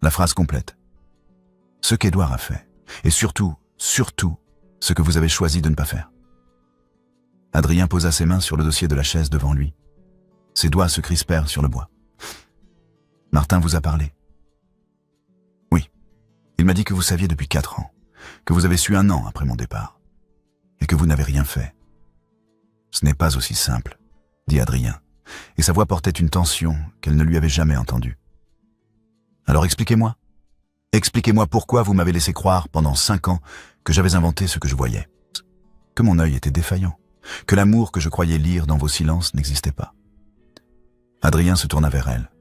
[SPEAKER 1] La phrase complète. « Ce qu'Édouard a fait. Et surtout, ce que vous avez choisi de ne pas faire. » Adrien posa ses mains sur le dossier de la chaise devant lui. Ses doigts se crispèrent sur le bois. « Martin vous a parlé ?»« Oui. Il m'a dit que vous saviez depuis 4 ans, que vous avez su 1 an après mon départ, et que vous n'avez rien fait. »« Ce n'est pas aussi simple, » dit Adrien, et sa voix portait une tension qu'elle ne lui avait jamais entendue. « Alors expliquez-moi. Expliquez-moi pourquoi vous m'avez laissé croire pendant 5 ans que j'avais inventé ce que je voyais, que mon œil était défaillant, que l'amour que je croyais lire dans vos silences n'existait pas. » Adrien se tourna vers elle.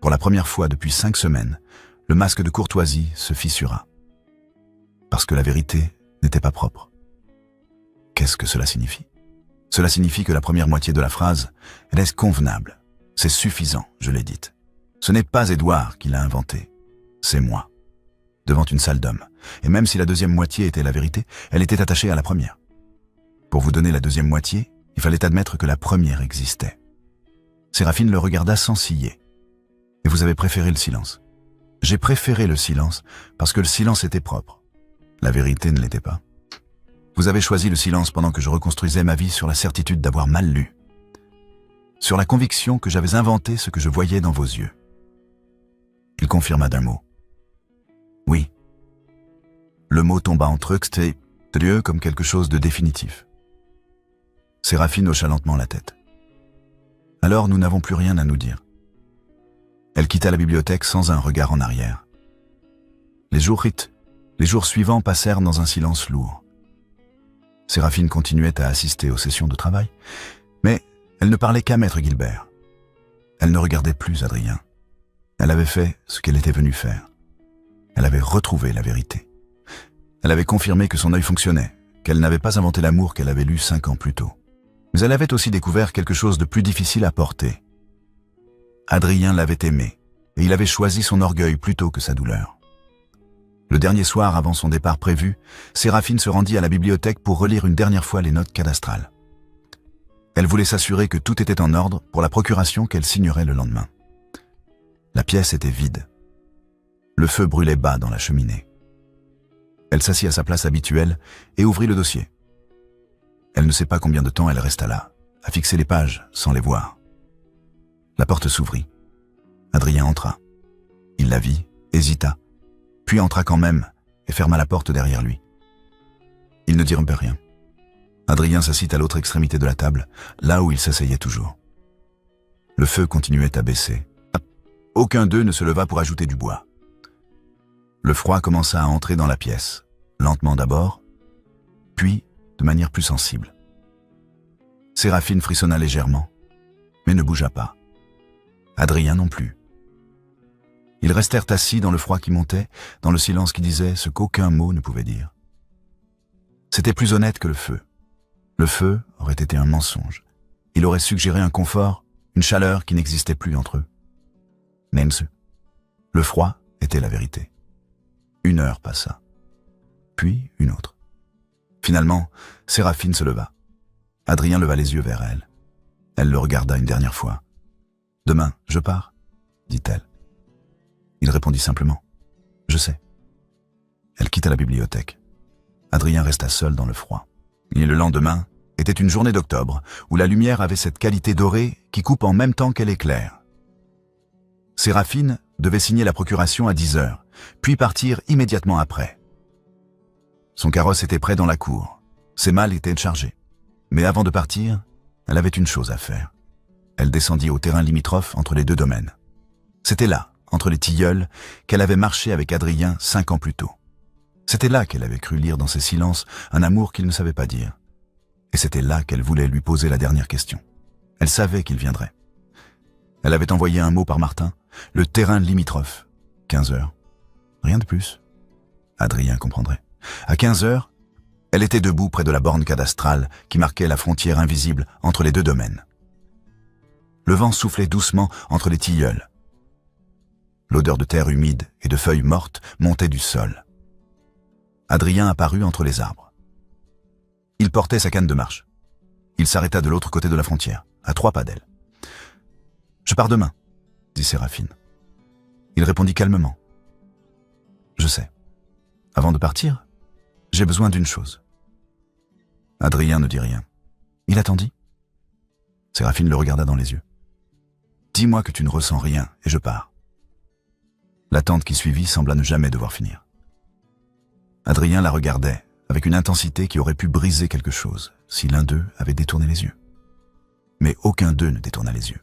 [SPEAKER 1] Pour la première fois depuis 5 semaines, le masque de courtoisie se fissura. Parce que la vérité n'était pas propre. Qu'est-ce que cela signifie? Cela signifie que la première moitié de la phrase, elle est convenable. C'est suffisant, je l'ai dite. Ce n'est pas Édouard qui l'a inventé, c'est moi. Devant une salle d'hommes. Et même si la 2e moitié était la vérité, elle était attachée à la première. Pour vous donner la 2e moitié, il fallait admettre que la première existait. Séraphine le regarda sans ciller. Et vous avez préféré le silence. J'ai préféré le silence parce que le silence était propre. La vérité ne l'était pas. Vous avez choisi le silence pendant que je reconstruisais ma vie sur la certitude d'avoir mal lu. Sur la conviction que j'avais inventé ce que je voyais dans vos yeux. Il confirma d'un mot. Oui. Le mot tomba entre eux comme quelque chose de définitif. Séraphine hocha lentement la tête. Alors nous n'avons plus rien à nous dire. Elle quitta la bibliothèque sans un regard en arrière. Les jours suivants passèrent dans un silence lourd. Séraphine continuait à assister aux sessions de travail, mais elle ne parlait qu'à Maître Gilbert. Elle ne regardait plus Adrien. Elle avait fait ce qu'elle était venue faire. Elle avait retrouvé la vérité. Elle avait confirmé que son œil fonctionnait, qu'elle n'avait pas inventé l'amour qu'elle avait lu 5 ans plus tôt. Mais elle avait aussi découvert quelque chose de plus difficile à porter. Adrien l'avait aimée, et il avait choisi son orgueil plutôt que sa douleur. Le dernier soir avant son départ prévu, Séraphine se rendit à la bibliothèque pour relire une dernière fois les notes cadastrales. Elle voulait s'assurer que tout était en ordre pour la procuration qu'elle signerait le lendemain. La pièce était vide. Le feu brûlait bas dans la cheminée. Elle s'assit à sa place habituelle et ouvrit le dossier. Elle ne sait pas combien de temps elle resta là, à fixer les pages sans les voir. La porte s'ouvrit. Adrien entra. Il la vit, hésita, puis entra quand même et ferma la porte derrière lui. Il ne dit rien. Adrien s'assit à l'autre extrémité de la table, là où il s'asseyait toujours. Le feu continuait à baisser. Aucun d'eux ne se leva pour ajouter du bois. Le froid commença à entrer dans la pièce, lentement d'abord, puis de manière plus sensible. Séraphine frissonna légèrement, mais ne bougea pas. Adrien non plus. Ils restèrent assis dans le froid qui montait, dans le silence qui disait ce qu'aucun mot ne pouvait dire. C'était plus honnête que le feu. Le feu aurait été un mensonge. Il aurait suggéré un confort, une chaleur qui n'existait plus entre eux. Nense. Le froid était la vérité. 1 heure passa. Puis une autre. Finalement, Séraphine se leva. Adrien leva les yeux vers elle. Elle le regarda une dernière fois. « Demain, je pars » dit-elle. Il répondit simplement « Je sais ». Elle quitta la bibliothèque. Adrien resta seul dans le froid. Et le lendemain était une journée d'octobre où la lumière avait cette qualité dorée qui coupe en même temps qu'elle éclaire. Séraphine devait signer la procuration à 10 heures, puis partir immédiatement après. Son carrosse était prêt dans la cour. Ses malles étaient chargés. Mais avant de partir, elle avait une chose à faire. Elle descendit au terrain limitrophe entre les 2 domaines. C'était là, entre les tilleuls, qu'elle avait marché avec Adrien 5 ans plus tôt. C'était là qu'elle avait cru lire dans ses silences un amour qu'il ne savait pas dire. Et c'était là qu'elle voulait lui poser la dernière question. Elle savait qu'il viendrait. Elle avait envoyé un mot par Martin, le terrain limitrophe. 15 heures. Rien de plus. Adrien comprendrait. À 15 heures, elle était debout près de la borne cadastrale qui marquait la frontière invisible entre les 2 domaines. Le vent soufflait doucement entre les tilleuls. L'odeur de terre humide et de feuilles mortes montait du sol. Adrien apparut entre les arbres. Il portait sa canne de marche. Il s'arrêta de l'autre côté de la frontière, à 3 pas d'elle. « Je pars demain », dit Séraphine. Il répondit calmement. « Je sais. Avant de partir, j'ai besoin d'une chose. » Adrien ne dit rien. Il attendit. Séraphine le regarda dans les yeux. « Dis-moi que tu ne ressens rien et je pars. » L'attente qui suivit sembla ne jamais devoir finir. Adrien la regardait avec une intensité qui aurait pu briser quelque chose si l'un d'eux avait détourné les yeux. Mais aucun d'eux ne détourna les yeux.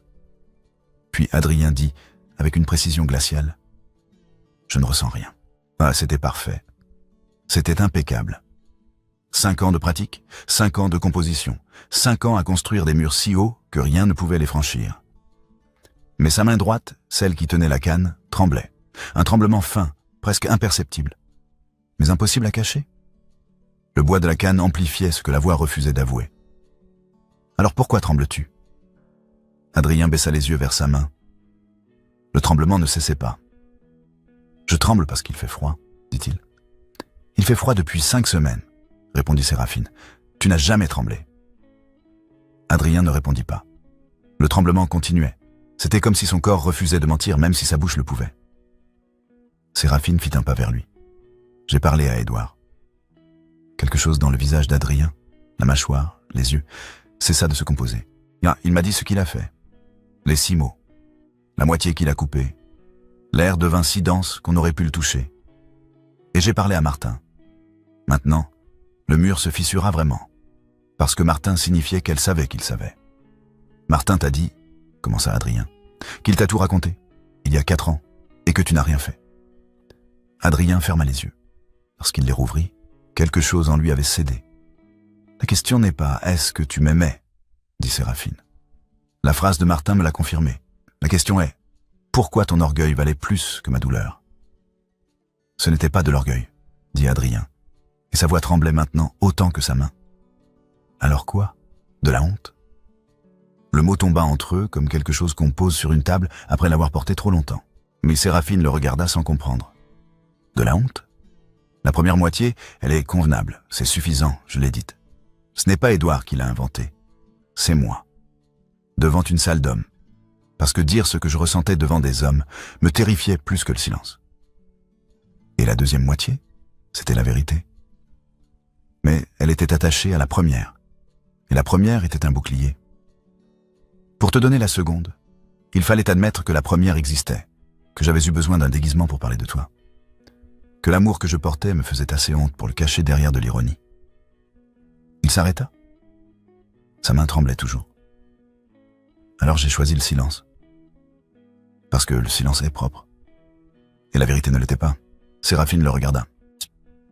[SPEAKER 1] Puis Adrien dit, avec une précision glaciale, « Je ne ressens rien. » Ah, c'était parfait. C'était impeccable. 5 ans de pratique, 5 ans de composition, 5 ans à construire des murs si hauts que rien ne pouvait les franchir. Mais sa main droite, celle qui tenait la canne, tremblait. Un tremblement fin, presque imperceptible. Mais impossible à cacher. Le bois de la canne amplifiait ce que la voix refusait d'avouer. « Alors pourquoi trembles-tu » Adrien baissa les yeux vers sa main. Le tremblement ne cessait pas. « Je tremble parce qu'il fait froid, » dit-il. « Il fait froid depuis 5 semaines, » répondit Séraphine. « Tu n'as jamais tremblé. » Adrien ne répondit pas. Le tremblement continuait. C'était comme si son corps refusait de mentir même si sa bouche le pouvait. Séraphine fit un pas vers lui. J'ai parlé à Édouard. Quelque chose dans le visage d'Adrien, la mâchoire, les yeux, cessa de se composer. Il m'a dit ce qu'il a fait. Les 6 mots. La moitié qu'il a coupée. L'air devint si dense qu'on aurait pu le toucher. Et j'ai parlé à Martin. Maintenant, le mur se fissura vraiment. Parce que Martin signifiait qu'elle savait qu'il savait. Martin t'a dit, commença Adrien, qu'il t'a tout raconté, il y a 4 ans, et que tu n'as rien fait. Adrien ferma les yeux. Lorsqu'il les rouvrit, quelque chose en lui avait cédé. La question n'est pas « est-ce que tu m'aimais ?» dit Séraphine. La phrase de Martin me l'a confirmé. La question est « pourquoi ton orgueil valait plus que ma douleur ?» Ce n'était pas de l'orgueil, dit Adrien, et sa voix tremblait maintenant autant que sa main. Alors quoi? De la honte? Le mot tomba entre eux comme quelque chose qu'on pose sur une table après l'avoir porté trop longtemps. Mais Séraphine le regarda sans comprendre. De la honte? La première moitié, elle est convenable, c'est suffisant, je l'ai dite. Ce n'est pas Édouard qui l'a inventé, c'est moi. Devant une salle d'hommes. Parce que dire ce que je ressentais devant des hommes me terrifiait plus que le silence. Et la deuxième moitié, c'était la vérité. Mais elle était attachée à la première. Et la première était un bouclier. Pour te donner la seconde, il fallait admettre que la première existait, que j'avais eu besoin d'un déguisement pour parler de toi. Que l'amour que je portais me faisait assez honte pour le cacher derrière de l'ironie. Il s'arrêta. Sa main tremblait toujours. Alors j'ai choisi le silence. Parce que le silence est propre. Et la vérité ne l'était pas. Séraphine le regarda.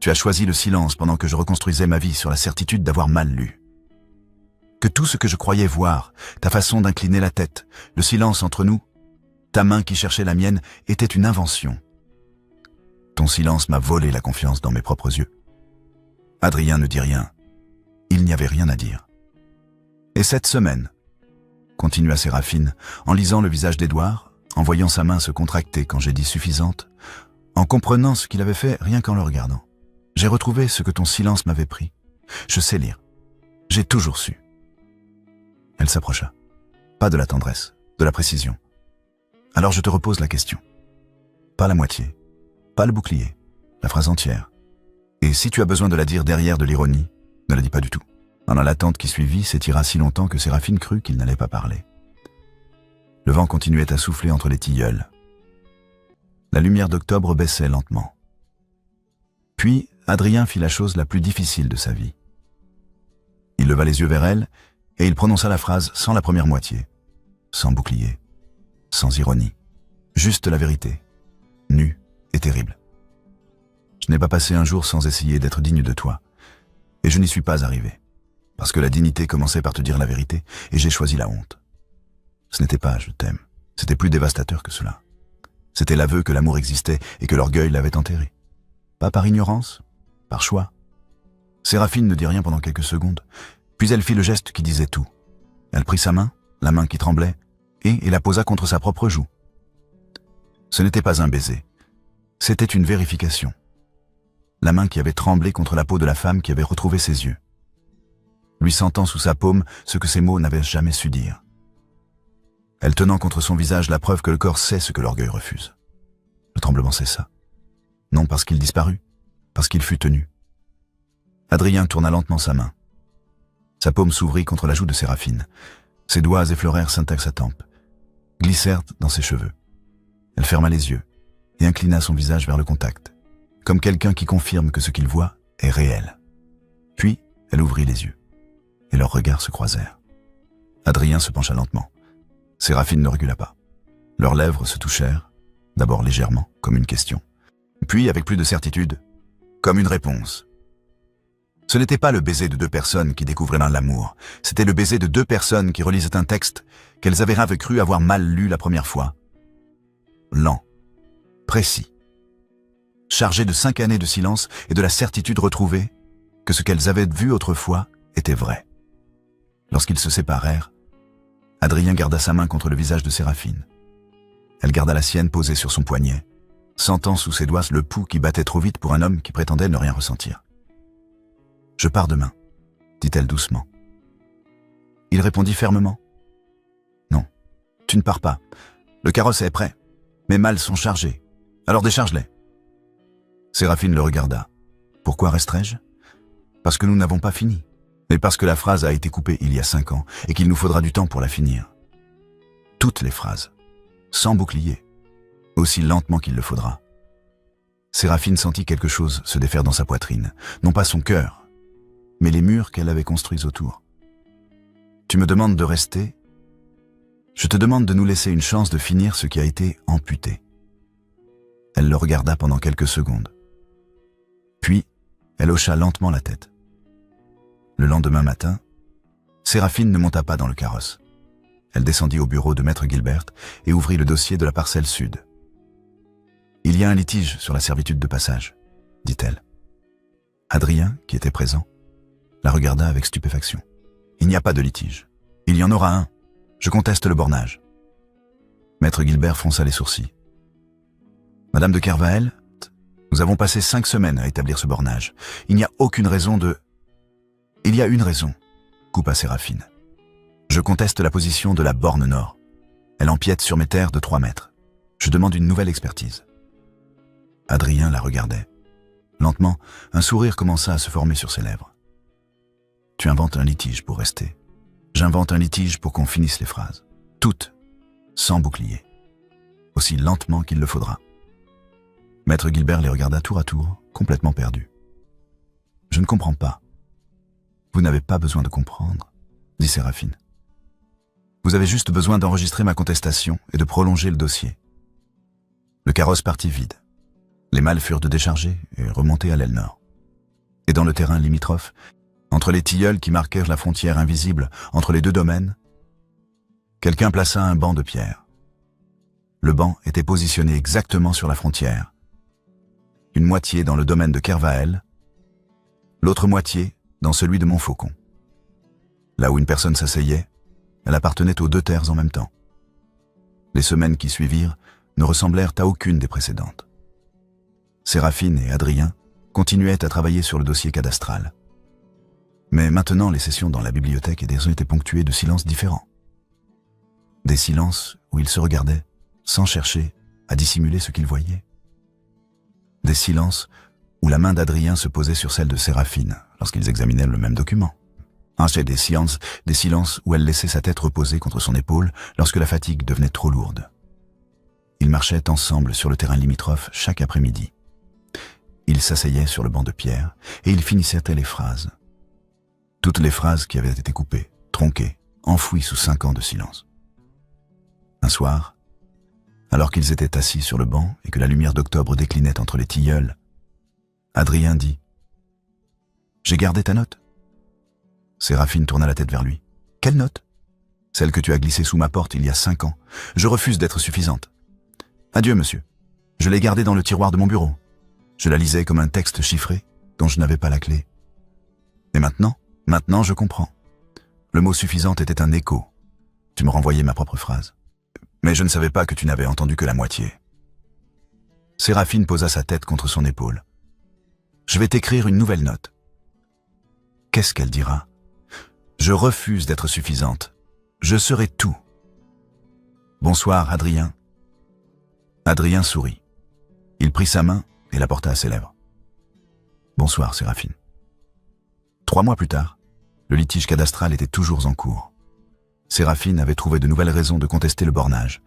[SPEAKER 1] Tu as choisi le silence pendant que je reconstruisais ma vie sur la certitude d'avoir mal lu. Que tout ce que je croyais voir, ta façon d'incliner la tête, le silence entre nous, ta main qui cherchait la mienne, était une invention. Ton silence m'a volé la confiance dans mes propres yeux. Adrien ne dit rien. Il n'y avait rien à dire. Et cette semaine, continua Séraphine, en lisant le visage d'Édouard, en voyant sa main se contracter quand j'ai dit suffisante, en comprenant ce qu'il avait fait rien qu'en le regardant. J'ai retrouvé ce que ton silence m'avait pris. Je sais lire. J'ai toujours su. Elle s'approcha. Pas de la tendresse, de la précision. Alors je te repose la question. Pas la moitié, pas le bouclier, la phrase entière. Et si tu as besoin de la dire derrière de l'ironie, ne la dis pas du tout. Pendant l'attente qui suivit, s'étira si longtemps que Séraphine crut qu'il n'allait pas parler. Le vent continuait à souffler entre les tilleuls. La lumière d'octobre baissait lentement. Puis, Adrien fit la chose la plus difficile de sa vie. Il leva les yeux vers elle, et il prononça la phrase sans la première moitié, sans bouclier, sans ironie, juste la vérité, nue et terrible. Je n'ai pas passé un jour sans essayer d'être digne de toi, et je n'y suis pas arrivé, parce que la dignité commençait par te dire la vérité, et j'ai choisi la honte. Ce n'était pas « je t'aime », c'était plus dévastateur que cela. C'était l'aveu que l'amour existait et que l'orgueil l'avait enterré. Pas par ignorance, par choix. Séraphine ne dit rien pendant quelques secondes, puis elle fit le geste qui disait tout. Elle prit sa main, la main qui tremblait, et la posa contre sa propre joue. Ce n'était pas un baiser, c'était une vérification. La main qui avait tremblé contre la peau de la femme qui avait retrouvé ses yeux. Lui sentant sous sa paume ce que ses mots n'avaient jamais su dire. Elle tenant contre son visage la preuve que le corps sait ce que l'orgueil refuse. Le tremblement cessa. Non parce qu'il disparut, parce qu'il fut tenu. Adrien tourna lentement sa main. Sa paume s'ouvrit contre la joue de Séraphine. Ses doigts effleurèrent sa tempe, glissèrent dans ses cheveux. Elle ferma les yeux et inclina son visage vers le contact, comme quelqu'un qui confirme que ce qu'il voit est réel. Puis, elle ouvrit les yeux, et leurs regards se croisèrent. Adrien se pencha lentement. Séraphine ne recula pas. Leurs lèvres se touchèrent, d'abord légèrement, comme une question, puis avec plus de certitude, comme une réponse. Ce n'était pas le baiser de deux personnes qui découvraient l'amour, c'était le baiser de deux personnes qui relisaient un texte qu'elles avaient cru avoir mal lu la première fois. Lent, précis, chargé de 5 années de silence et de la certitude retrouvée que ce qu'elles avaient vu autrefois était vrai. Lorsqu'ils se séparèrent, Adrien garda sa main contre le visage de Séraphine. Elle garda la sienne posée sur son poignet, sentant sous ses doigts le pouls qui battait trop vite pour un homme qui prétendait ne rien ressentir. « Je pars demain », dit-elle doucement. Il répondit fermement. « Non, tu ne pars pas. Le carrosse est prêt. Mes malles sont chargées. Alors décharge-les. » Séraphine le regarda. « Pourquoi resterai-je ? Parce que nous n'avons pas fini. Mais parce que la phrase a été coupée il y a 5 ans et qu'il nous faudra du temps pour la finir. Toutes les phrases, sans bouclier, aussi lentement qu'il le faudra. » Séraphine sentit quelque chose se défaire dans sa poitrine, non pas son cœur, mais les murs qu'elle avait construits autour. « Tu me demandes de rester ? Je te demande de nous laisser une chance de finir ce qui a été amputé. » Elle le regarda pendant quelques secondes. Puis, elle hocha lentement la tête. Le lendemain matin, Séraphine ne monta pas dans le carrosse. Elle descendit au bureau de Maître Gilbert et ouvrit le dossier de la parcelle sud. « Il y a un litige sur la servitude de passage, » dit-elle. Adrien, qui était présent, la regarda avec stupéfaction. « Il n'y a pas de litige. Il y en aura un. Je conteste le bornage. » Maître Gilbert fronça les sourcils. « Madame de Kervael, Nous avons passé 5 semaines à établir ce bornage. Il n'y a aucune raison de... Il y a une raison, coupa Séraphine. Je conteste la position de la borne nord. Elle empiète sur mes terres de 3 mètres. Je demande une nouvelle expertise. Adrien la regardait. Lentement, un sourire commença à se former sur ses lèvres. Tu inventes un litige pour rester. J'invente un litige pour qu'on finisse les phrases. Toutes, sans bouclier. Aussi lentement qu'il le faudra. Maître Gilbert les regarda tour à tour, complètement perdu. Je ne comprends pas. Vous n'avez pas besoin de comprendre, dit Séraphine. Vous avez juste besoin d'enregistrer ma contestation et de prolonger le dossier. Le carrosse partit vide. Les malles furent déchargés et remontés à l'aile nord. Et dans le terrain limitrophe, entre les tilleuls qui marquèrent la frontière invisible entre les 2 domaines, quelqu'un plaça un banc de pierre. Le banc était positionné exactement sur la frontière. Une moitié dans le domaine de Kervael, l'autre moitié dans celui de Montfaucon. Là où une personne s'asseyait, elle appartenait aux 2 terres en même temps. Les semaines qui suivirent ne ressemblèrent à aucune des précédentes. Séraphine et Adrien continuaient à travailler sur le dossier cadastral. Mais maintenant, les sessions dans la bibliothèque étaient ponctuées de silences différents. Des silences où ils se regardaient, sans chercher à dissimuler ce qu'ils voyaient. Des silences où la main d'Adrien se posait sur celle de Séraphine lorsqu'ils examinaient le même document. Ensuite, des silences où elle laissait sa tête reposer contre son épaule lorsque la fatigue devenait trop lourde. Ils marchaient ensemble sur le terrain limitrophe chaque après-midi. Ils s'asseyaient sur le banc de pierre et ils finissaient les phrases. Toutes les phrases qui avaient été coupées, tronquées, enfouies sous 5 ans de silence. Un soir, alors qu'ils étaient assis sur le banc et que la lumière d'octobre déclinait entre les tilleuls, Adrien dit « J'ai gardé ta note ?» Séraphine tourna la tête vers lui. « Quelle note ?»« Celle que tu as glissée sous ma porte il y a 5 ans. Je refuse d'être suffisante. »« Adieu, monsieur. Je l'ai gardée dans le tiroir de mon bureau. Je la lisais comme un texte chiffré dont je n'avais pas la clé. Et maintenant je comprends. Le mot suffisante était un écho. Tu me renvoyais ma propre phrase. Mais je ne savais pas que tu n'avais entendu que la moitié. » Séraphine posa sa tête contre son épaule. « Je vais t'écrire une nouvelle note. » Qu'est-ce qu'elle dira ? « Je refuse d'être suffisante. Je serai tout. » « Bonsoir, Adrien. » Adrien sourit. Il prit sa main et la porta à ses lèvres. « Bonsoir, Séraphine. » 3 mois plus tard, le litige cadastral était toujours en cours. Séraphine avait trouvé de nouvelles raisons de contester le bornage.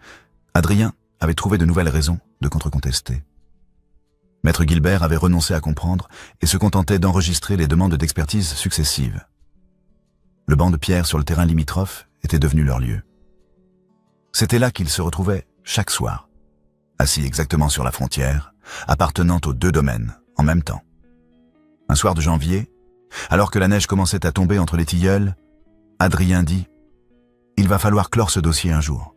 [SPEAKER 1] Adrien avait trouvé de nouvelles raisons de contre-contester. Maître Gilbert avait renoncé à comprendre et se contentait d'enregistrer les demandes d'expertise successives. Le banc de pierre sur le terrain limitrophe était devenu leur lieu. C'était là qu'ils se retrouvaient chaque soir, assis exactement sur la frontière, appartenant aux 2 domaines en même temps. Un soir de janvier, alors que la neige commençait à tomber entre les tilleuls, Adrien dit « Il va falloir clore ce dossier un jour. »«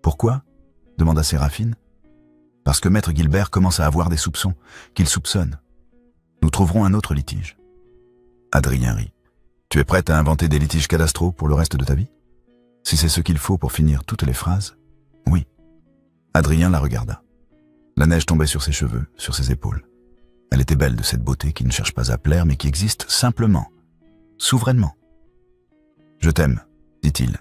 [SPEAKER 1] Pourquoi ?» demanda Séraphine. « Parce que Maître Gilbert commence à avoir des soupçons, qu'il soupçonne. Nous trouverons un autre litige. » Adrien rit. « Tu es prête à inventer des litiges cadastraux pour le reste de ta vie ? Si c'est ce qu'il faut pour finir toutes les phrases, oui. » Adrien la regarda. La neige tombait sur ses cheveux, sur ses épaules. Elle était belle de cette beauté qui ne cherche pas à plaire, mais qui existe simplement, souverainement. « Je t'aime, » dit-il.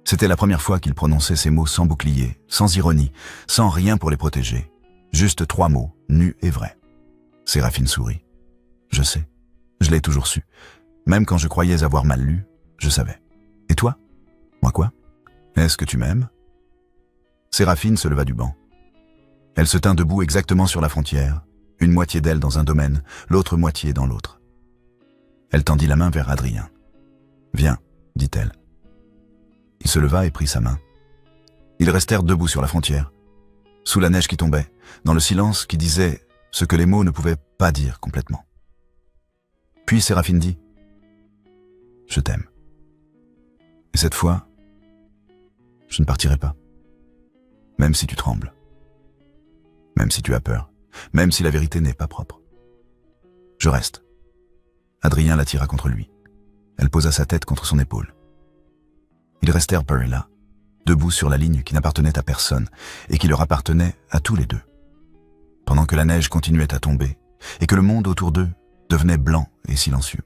[SPEAKER 1] C'était la première fois qu'il prononçait ces mots sans bouclier, sans ironie, sans rien pour les protéger. Juste 3 mots, nus et vrais. Séraphine sourit. « Je sais, je l'ai toujours su. Même quand je croyais avoir mal lu, je savais. Et toi ? Moi quoi ? Est-ce que tu m'aimes ?» Séraphine se leva du banc. Elle se tint debout exactement sur la frontière, une moitié d'elle dans un domaine, l'autre moitié dans l'autre. Elle tendit la main vers Adrien. « Viens, » dit-elle. Il se leva et prit sa main. Ils restèrent debout sur la frontière, sous la neige qui tombait, dans le silence qui disait ce que les mots ne pouvaient pas dire complètement. Puis Séraphine dit « Je t'aime. Et cette fois, je ne partirai pas. Même si tu trembles. Même si tu as peur. Même si la vérité n'est pas propre. Je reste. » Adrien l'attira contre lui. Elle posa sa tête contre son épaule. Ils restèrent là, debout sur la ligne qui n'appartenait à personne et qui leur appartenait à tous les deux. pendant que la neige continuait à tomber et que le monde autour d'eux devenait blanc et silencieux.